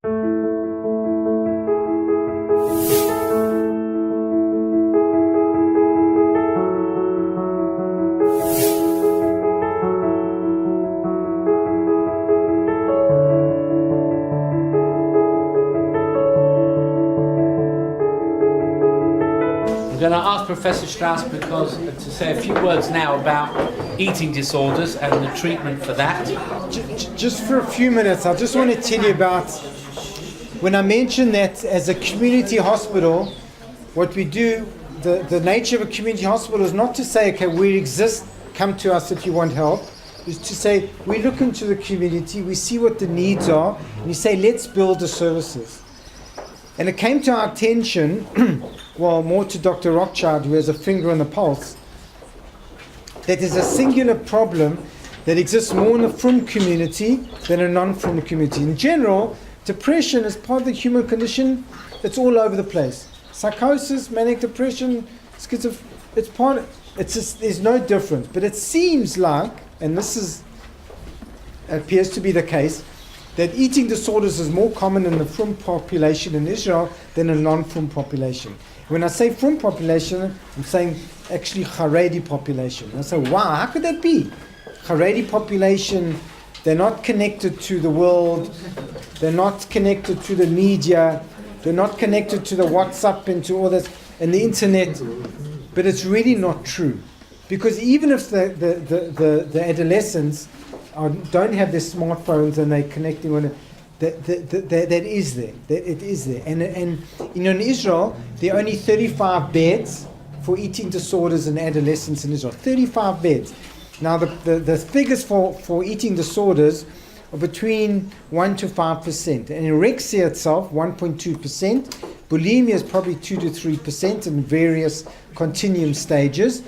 I'm going to ask Professor Strauss to say a few words now about eating disorders and the treatment for that. Just for a few minutes, I just want to tell you about when I mentioned that as a community hospital, what we do, the nature of a community hospital is not to say, okay, we exist, come to us if you want help. Is to say, we look into the community, we see what the needs are, and you say, let's build the services. And it came to our attention, well, more to Dr. Rothschild, who has a finger on the pulse, that there's a singular problem that exists more in the Frum community than a non-Frum community. In general, depression is part of the human condition that's all over the place. Psychosis, manic depression, it's part of, it's just, there's no difference. But it seems like, and appears to be the case, that eating disorders is more common in the Frum population in Israel than a non-Frum population. When I say Frum population, I'm saying actually Haredi population. And I say, wow, how could that be? Haredi population, they're not connected to the world, they're not connected to the media, they're not connected to the WhatsApp and to all this, and the internet. But it's really not true. Because even if the adolescents don't have their smartphones and they're connecting on it, that is there. It is there. And in Israel, there are only 35 beds for eating disorders in adolescents in Israel. 35 beds. Now, the figures for eating disorders are between 1 to 5%. Anorexia itself, 1.2%. Bulimia is probably 2 to 3% in various continuum stages.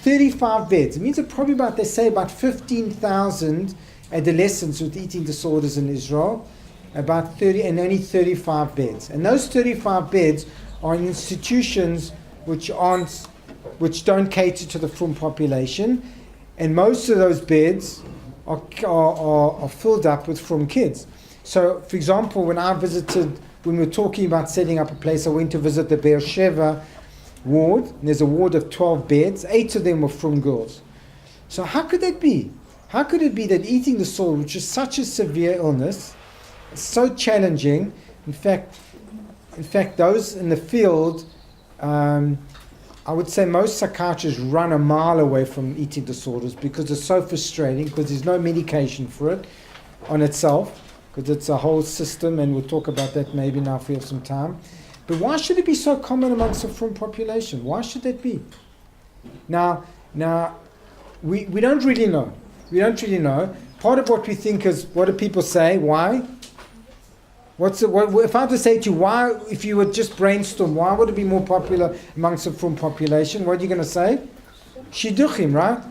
35 beds. It means that probably they say about 15,000 adolescents with eating disorders in Israel, about 30, and only 35 beds. And those 35 beds are in institutions which don't cater to the Frum population, and most of those beds are filled up with Frum kids. So, for example, when we were talking about setting up a place, I went to visit the Be'er Sheva ward, and there's a ward of 12 beds, 8 of them were Frum girls. So how could that be? How could it be that eating disorder, which is such a severe illness, is so challenging? In fact, those in the field, I would say most psychiatrists run a mile away from eating disorders because it's so frustrating, because there's no medication for it on itself, because it's a whole system, and we'll talk about that maybe now if we have some time. But why should it be so common amongst the Frum population? Why should that be? Now, we don't really know. We don't really know. Part of what we think is, what do people say? Why? If I had to say to you, why, if you would just brainstorm, why would it be more popular amongst the Frum population? What are you going to say? Shidduchim, right?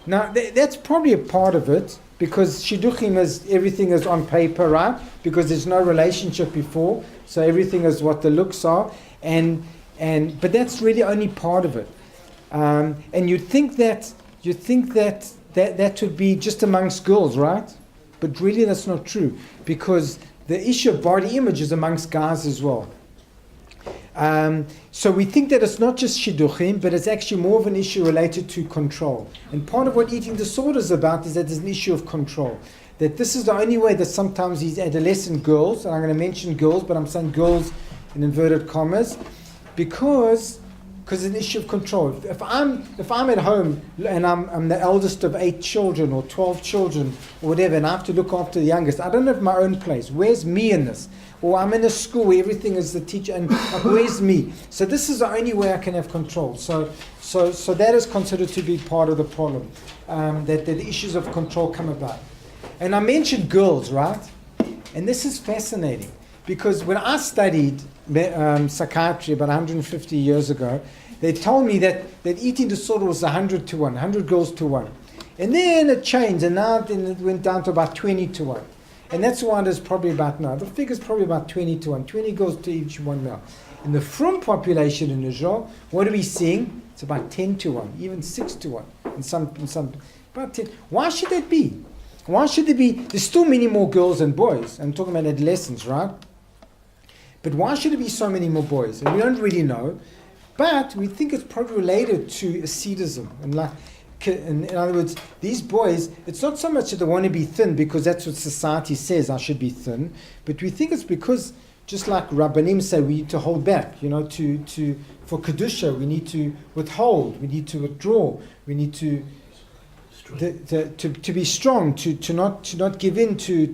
Now, that's probably a part of it, because Shidduchim is, everything is on paper, right? Because there's no relationship before, so everything is what the looks are, but that's really only part of it. And you'd think that would be just amongst girls, right? But really that's not true, because the issue of body image is amongst guys as well. So we think that it's not just shidduchim, but it's actually more of an issue related to control. And part of what eating disorder is about is that there's an issue of control. That this is the only way that sometimes these adolescent girls, and I'm going to mention girls, but I'm saying girls in inverted commas, because it's an issue of control. If I'm at home and I'm the eldest of 8 children or 12 children or whatever, and I have to look after the youngest, I don't have my own place. Where's me in this? Or I'm in a school where everything is the teacher, and where's me? So this is the only way I can have control. So that is considered to be part of the problem, that the issues of control come about. And I mentioned girls, right? And this is fascinating, because when I studied psychiatry about 150 years ago, they told me that eating disorder was 100 to 1, 100 girls to 1. And then it changed, and now it went down to about 20 to 1. And that's why it is probably about now. The figure is probably about 20 to 1, 20 girls to each 1 male. In the Frum population in Israel, what are we seeing? It's about 10 to 1, even 6 to 1. In some, about 10. Why should that be? Why should there be? There's still many more girls than boys. I'm talking about adolescents, right? But why should there be so many more boys? And we don't really know. But we think it's probably related to ascetism. And like, in other words, these boys, it's not so much that they want to be thin because that's what society says, I should be thin. But we think it's because, just like Rabbanim say, we need to hold back, for Kedusha, we need to withhold, we need to withdraw, we need to be strong, to not give in to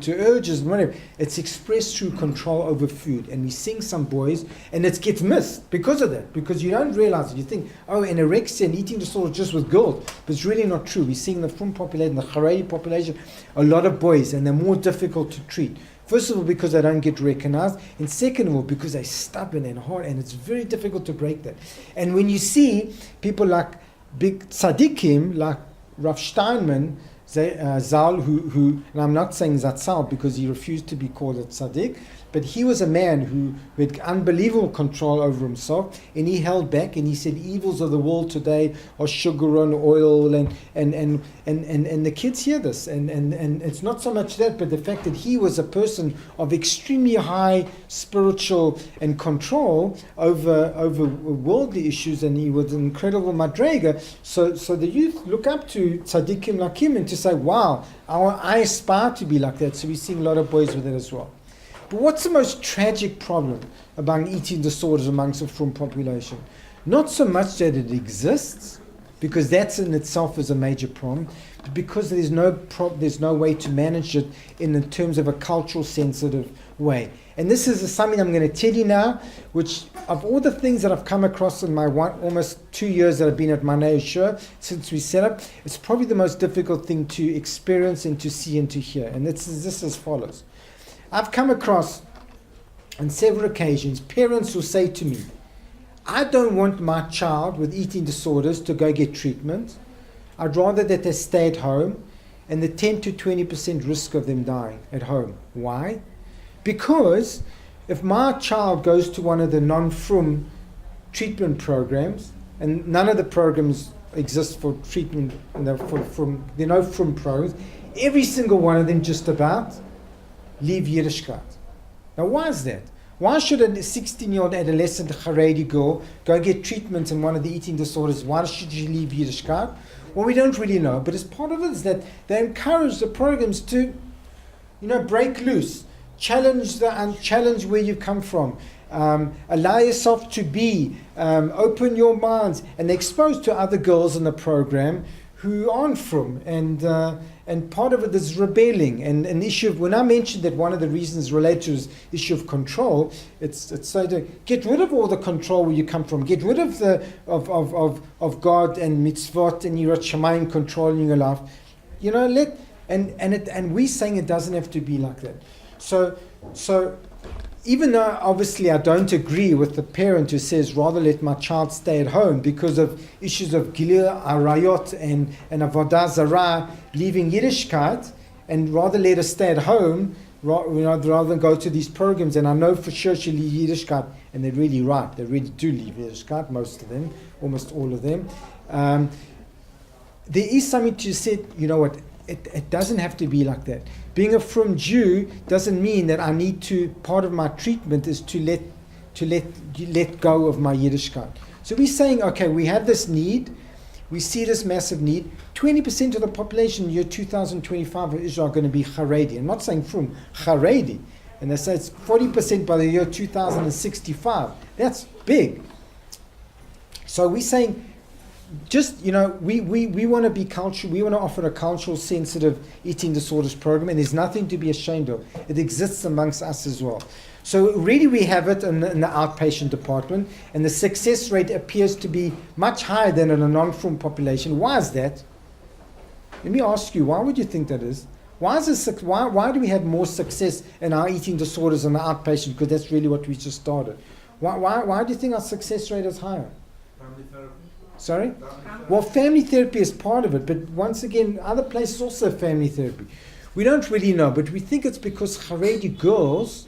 urges and whatever. It's expressed through control over food. And we sing some boys, and it gets missed because of that, because you don't realize it. You think, anorexia and eating disorder just with girls, but it's really not true. We see in the Frum population, the Haredi population, a lot of boys, and they're more difficult to treat. First of all, because they don't get recognized, and second of all, because they're stubborn and hard, and it's very difficult to break that. And when you see people like big tzaddikim, like Rav Steinman, Zal, who, and I'm not saying Zatzal because he refused to be called a tzaddik, but he was a man who had unbelievable control over himself, and he held back, and he said evils of the world today are sugar and oil, and the kids hear this, and it's not so much that, but the fact that he was a person of extremely high spiritual and control over worldly issues, and he was an incredible madrega. So the youth look up to tzaddikim like him and to say, wow, I aspire to be like that. So we're seeing a lot of boys with it as well. But what's the most tragic problem among eating disorders amongst the Frum population? Not so much that it exists, because that's in itself is a major problem, but because there's no way to manage it in terms of a cultural sensitive way. And this is something I'm going to tell you now, which of all the things that I've come across in my almost 2 years that I've been at Manei Yeshua since we set up, it's probably the most difficult thing to experience and to see and to hear. And this is as follows. I've come across on several occasions parents who say to me, I don't want my child with eating disorders to go get treatment. I'd rather that they stay at home, and the 10 to 20% risk of them dying at home. Why? Because if my child goes to one of the non-Frum treatment programs, and none of the programs exist for treatment, there are no Frum programs, every single one of them just about leave Yiddishkeit. Now, why is that? Why should a 16-year-old adolescent Haredi girl go get treatment in one of the eating disorders? Why should she leave Yiddishkeit? Well, we don't really know, but as part of it is that they encourage the programs to, break loose, challenge where you come from, allow yourself to be, open your minds, and they're exposed to other girls in the program who aren't Frum, and part of it is rebelling, and an issue of, when I mentioned that one of the reasons related to is issue of control, it's so to get rid of all the control where you come from, get rid of the of God and mitzvot and Yirat Shamayim controlling your life, and we're saying it doesn't have to be like that. So even though obviously I don't agree with the parent who says rather let my child stay at home because of issues of Gilui Arayot and Avodah Zarah, leaving Yiddishkeit, and rather let her stay at home rather than go to these programs, and I know for sure she'll leave Yiddishkeit, and they're really right, they really do leave Yiddishkeit, most of them, almost all of them. There is something to say, it doesn't have to be like that. Being a Frum Jew doesn't mean that I need to, part of my treatment is to let go of my Yiddishkeit. So we're saying, okay, we have this need, we see this massive need. 20% of the population in the year 2025 of Israel are going to be Haredi. I'm not saying Frum, Haredi. And they say it's 40% by the year 2065. That's big. So we're saying, just, we want to be cultural, we want to offer a cultural sensitive eating disorders program, and there's nothing to be ashamed of. It exists amongst us as well. So really we have it in the outpatient department, and the success rate appears to be much higher than in a non-Frum population. Why is that? Let me ask you, why would you think that is? Why do we have more success in our eating disorders in the outpatient? Because that's really what we just started. Why do you think our success rate is higher? Family therapy. Sorry? Well, family therapy is part of it, but once again, other places also have family therapy. We don't really know, but we think it's because Haredi girls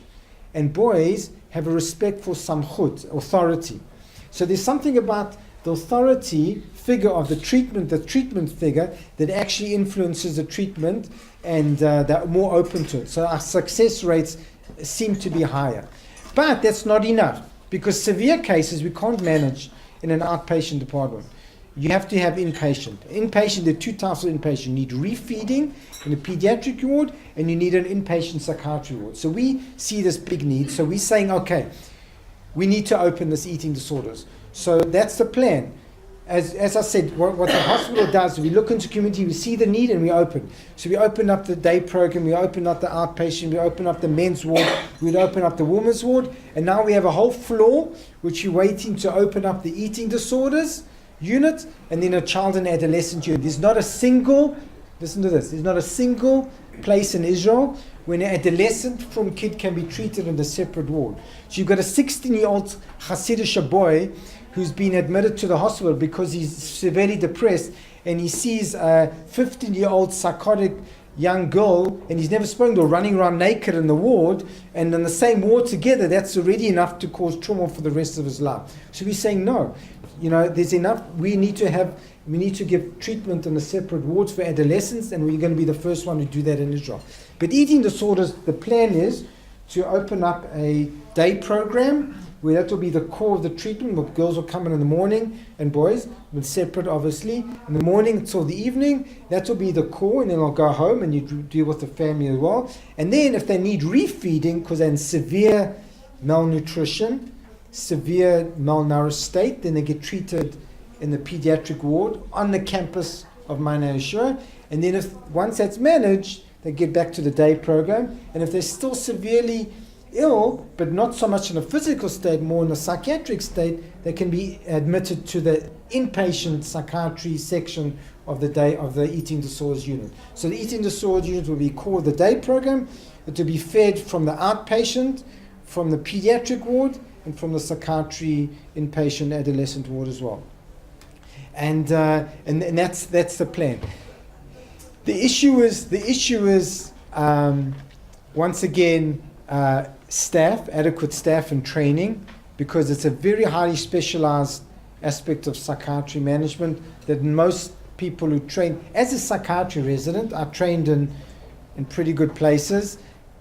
and boys have a respect for samchut, authority. So there's something about the authority figure of the treatment figure that actually influences the treatment, and they're more open to it. So our success rates seem to be higher. But that's not enough, because severe cases we can't manage in an outpatient department. You have to have inpatient. Inpatient, there are two types of inpatient. You need refeeding in a pediatric ward, and you need an inpatient psychiatry ward. So we see this big need. So we're saying, okay, we need to open this eating disorders. So that's the plan. As I said, what the hospital does, we look into community, we see the need, and we open. So we open up the day program, we open up the outpatient, we open up the men's ward, we open up the women's ward, and now we have a whole floor which we're waiting to open up the eating disorders unit, and then a child and adolescent unit. There's not a single, listen to this, there's not a single place in Israel when an adolescent from kid can be treated in a separate ward. So you've got a 16-year-old Hasidic boy who's been admitted to the hospital because he's severely depressed, and he sees a 15-year-old psychotic young girl, and he's never spoken to her, running around naked in the ward, and in the same ward together, that's already enough to cause trauma for the rest of his life. So we're saying no. There's enough. We need to give treatment in the separate wards for adolescents, and we're going to be the first one to do that in Israel. But eating disorders, the plan is to open up a day program where that will be the core of the treatment, where girls will come in the morning and boys, but separate obviously. In the morning until the evening, that will be the core, and then they'll go home and you deal with the family as well. And then if they need refeeding because they're in severe malnutrition, severe malnourished state, then they get treated in the pediatric ward on the campus of Ma'aner Yeshua. And then once that's managed, they get back to the day program. And if they're still severely ill, but not so much in a physical state, more in a psychiatric state, they can be admitted to the inpatient psychiatry section of the day of the eating disorders unit. So the eating disorders unit will be core of the day program. It will be fed from the outpatient, from the pediatric ward, and from the psychiatry inpatient adolescent ward as well. And that's the plan. The issue is once again adequate staff and training, because it's a very highly specialized aspect of psychiatry management that most people who train as a psychiatry resident are trained in pretty good places.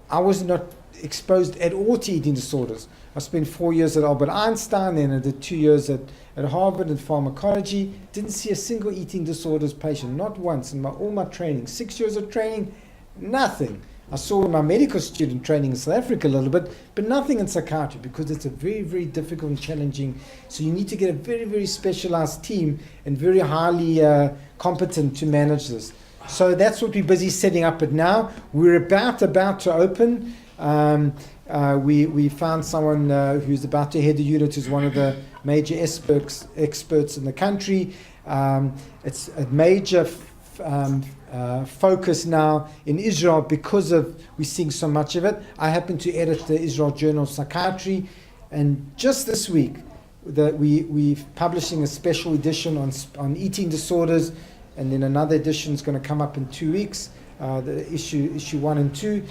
I was not exposed at all to eating disorders. I spent 4 years at Albert Einstein, then I did 2 years at Harvard in pharmacology. Didn't see a single eating disorders patient, not once in all my training. 6 years of training, nothing. I saw my medical student training in South Africa a little bit, but nothing in psychiatry, because it's a very, very difficult and challenging. So you need to get a very, very specialized team and very highly competent to manage this. So that's what we're busy setting up it now. We're about to open. We found someone who's about to head the unit, who's one of the major experts in the country. It's a major focus now in Israel because we're seeing so much of it. I happen to edit the Israel Journal of Psychiatry, and just this week we're publishing a special edition on eating disorders, and then another edition is going to come up in 2 weeks. The issue 1 and 2,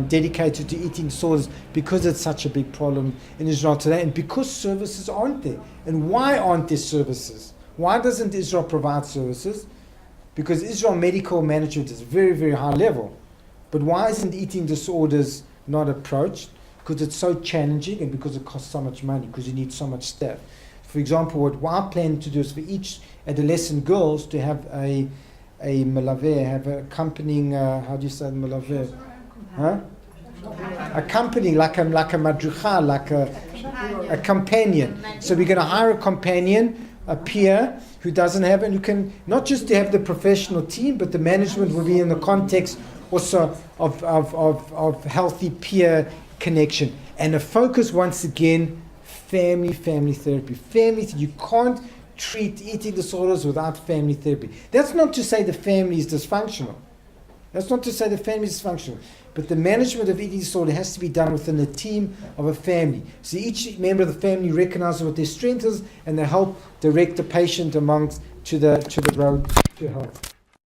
dedicated to eating disorders, because it's such a big problem in Israel today, and because services aren't there. And why aren't there services? Why doesn't Israel provide services? Because Israel medical management is very, very high level. But why isn't eating disorders not approached? Because it's so challenging, and because it costs so much money, because you need so much staff. For example, what I plan to do is for each adolescent girls to have a melaveh, have a accompanying, how do you say melaveh? Huh? Accompanying, like a madricha, like a companion. So we're going to hire a companion, a peer, who doesn't have, and you can, not just to have the professional team, but the management will be in the context also of healthy peer connection. And a focus, once again, family therapy. You can't treat eating disorders without family therapy. That's not to say the family is dysfunctional. But the management of eating disorder has to be done within the team of a family. So each member of the family recognizes what their strength is, and they help direct the patient to the road to health.